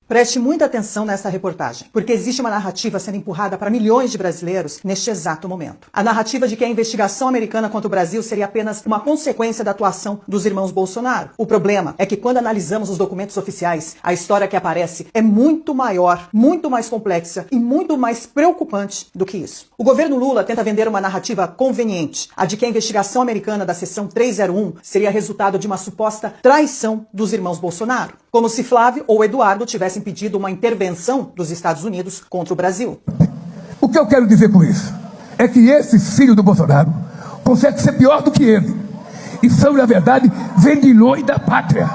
Preste muita atenção nessa reportagem, porque existe uma narrativa sendo empurrada para milhões de brasileiros neste exato momento. A narrativa de que a investigação americana contra o Brasil seria apenas uma consequência da atuação dos irmãos Bolsonaro. O problema é que quando analisamos os documentos oficiais, a história que aparece é muito maior, muito mais complexa e muito mais preocupante do que isso. O governo Lula tenta vender uma narrativa conveniente, a de que a investigação americana da seção 301 seria resultado de uma suposta traição dos irmãos Bolsonaro, como se Flávio ou Eduardo tivessem pedido uma intervenção dos Estados Unidos contra o Brasil. O que eu quero dizer com isso é que esse filho do Bolsonaro consegue ser pior do que ele. E são, na verdade, vendilhões da pátria.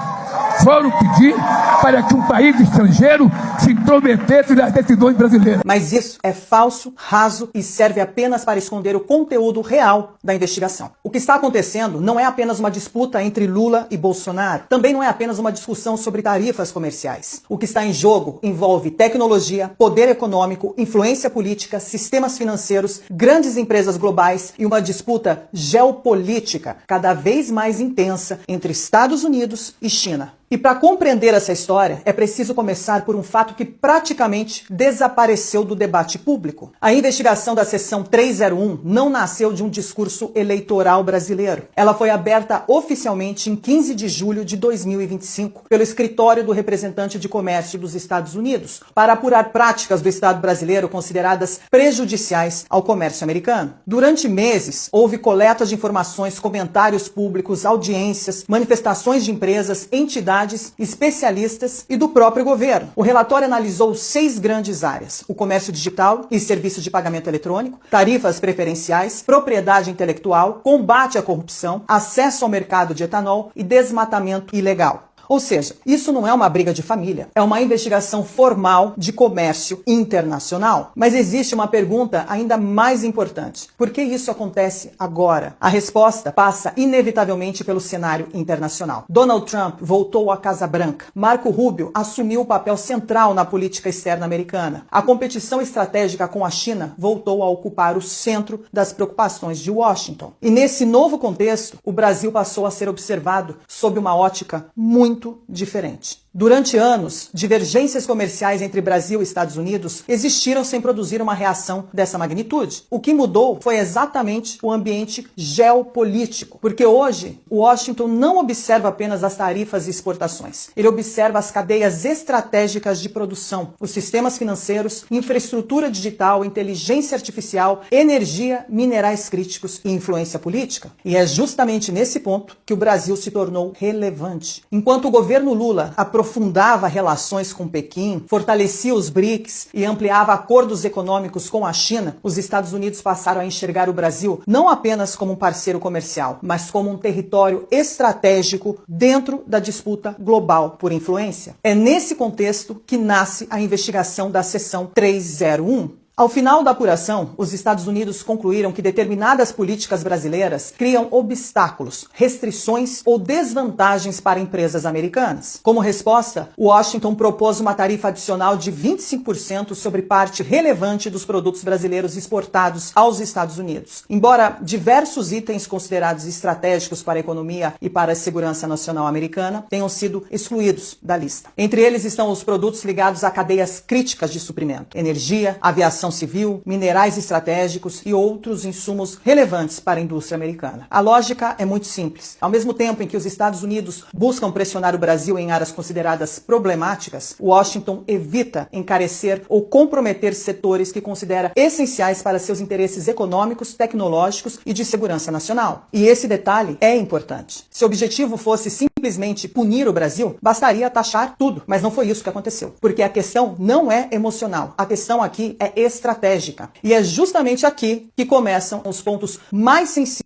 Foram pedir para que um país estrangeiro se intrometesse nas decisões brasileiras. Mas isso é falso, raso e serve apenas para esconder o conteúdo real da investigação. O que está acontecendo não é apenas uma disputa entre Lula e Bolsonaro. Também não é apenas uma discussão sobre tarifas comerciais. O que está em jogo envolve tecnologia, poder econômico, influência política, sistemas financeiros, grandes empresas globais e uma disputa geopolítica cada vez mais intensa entre Estados Unidos e China. E para compreender essa história, é preciso começar por um fato que praticamente desapareceu do debate público. A investigação da seção 301 não nasceu de um discurso eleitoral brasileiro. Ela foi aberta oficialmente em 15 de julho de 2025 pelo Escritório do Representante de Comércio dos Estados Unidos para apurar práticas do Estado brasileiro consideradas prejudiciais ao comércio americano. Durante meses, houve coleta de informações, comentários públicos, audiências, manifestações de empresas, entidades, especialistas e do próprio governo. O relatório analisou 6 grandes áreas: o comércio digital e serviços de pagamento eletrônico, tarifas preferenciais, propriedade intelectual, combate à corrupção, acesso ao mercado de etanol e desmatamento ilegal. Ou seja, isso não é uma briga de família, é uma investigação formal de comércio internacional. Mas existe uma pergunta ainda mais importante. Por que isso acontece agora? A resposta passa inevitavelmente pelo cenário internacional. Donald Trump voltou à Casa Branca. Marco Rubio assumiu o papel central na política externa americana. A competição estratégica com a China voltou a ocupar o centro das preocupações de Washington. E nesse novo contexto, o Brasil passou a ser observado sob uma ótica muito diferente. Durante anos, divergências comerciais entre Brasil e Estados Unidos existiram sem produzir uma reação dessa magnitude. O que mudou foi exatamente o ambiente geopolítico, porque hoje Washington não observa apenas as tarifas e exportações. Ele observa as cadeias estratégicas de produção, os sistemas financeiros, infraestrutura digital, inteligência artificial, energia, minerais críticos e influência política. E é justamente nesse ponto que o Brasil se tornou relevante. Enquanto o governo Lula aprofundava relações com Pequim, fortalecia os BRICS e ampliava acordos econômicos com a China, os Estados Unidos passaram a enxergar o Brasil não apenas como um parceiro comercial, mas como um território estratégico dentro da disputa global por influência. É nesse contexto que nasce a investigação da seção 301. Ao final da apuração, os Estados Unidos concluíram que determinadas políticas brasileiras criam obstáculos, restrições ou desvantagens para empresas americanas. Como resposta, Washington propôs uma tarifa adicional de 25% sobre parte relevante dos produtos brasileiros exportados aos Estados Unidos. Embora diversos itens considerados estratégicos para a economia e para a segurança nacional americana tenham sido excluídos da lista. Entre eles estão os produtos ligados a cadeias críticas de suprimento, energia, aviação civil, minerais estratégicos e outros insumos relevantes para a indústria americana. A lógica é muito simples. Ao mesmo tempo em que os Estados Unidos buscam pressionar o Brasil em áreas consideradas problemáticas, Washington evita encarecer ou comprometer setores que considera essenciais para seus interesses econômicos, tecnológicos e de segurança nacional. E esse detalhe é importante. Se o objetivo fosse simplesmente punir o Brasil, bastaria taxar tudo, mas não foi isso que aconteceu. Porque a questão não é emocional, a questão aqui é estratégica. E é justamente aqui que começam os pontos mais sensíveis